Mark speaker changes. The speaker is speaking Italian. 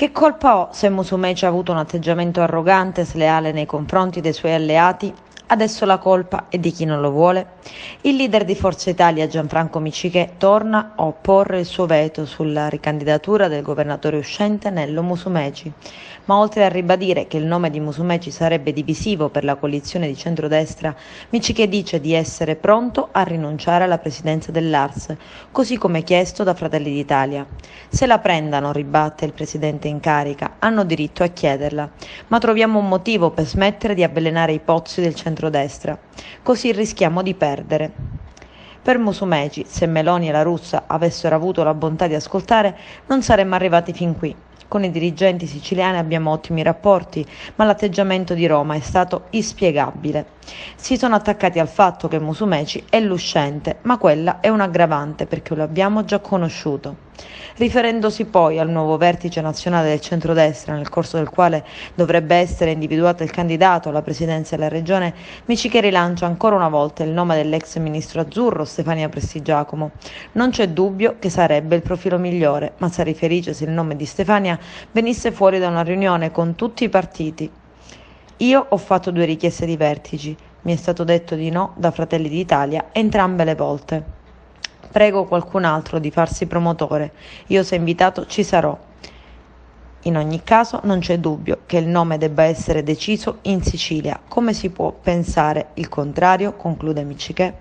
Speaker 1: Che colpa ho se Musumeci ha avuto un atteggiamento arrogante e sleale nei confronti dei suoi alleati? Adesso la colpa è di chi non lo vuole? Il leader di Forza Italia, Gianfranco Miccichè, torna a opporre il suo veto sulla ricandidatura del governatore uscente Nello Musumeci. Ma oltre a ribadire che il nome di Musumeci sarebbe divisivo per la coalizione di centrodestra, Miccichè dice di essere pronto a rinunciare alla presidenza dell'ARS, così come chiesto da Fratelli d'Italia. Se la prendano, ribatte il presidente in carica, hanno diritto a chiederla, ma troviamo un motivo per smettere di avvelenare i pozzi del centrodestra, così rischiamo di perdere. Per Musumeci, se Meloni e la Russa avessero avuto la bontà di ascoltare, non saremmo arrivati fin qui. Con i dirigenti siciliani abbiamo ottimi rapporti, ma l'atteggiamento di Roma è stato inspiegabile. Si sono attaccati al fatto che Musumeci è l'uscente, ma quella è un'aggravante perché lo abbiamo già conosciuto. Riferendosi poi al nuovo vertice nazionale del centrodestra, nel corso del quale dovrebbe essere individuato il candidato alla presidenza della regione, Miccichè rilancia ancora una volta il nome dell'ex ministro azzurro Stefania Prestigiacomo. Non c'è dubbio che sarebbe il profilo migliore, ma si riferisce se il nome di Stefania venisse fuori da una riunione con tutti i partiti. Io ho fatto 2 richieste di vertici, mi è stato detto di no da Fratelli d'Italia entrambe le volte. Prego qualcun altro di farsi promotore, io se invitato ci sarò. In ogni caso non c'è dubbio che il nome debba essere deciso in Sicilia. Come si può pensare il contrario? Conclude Miccichè.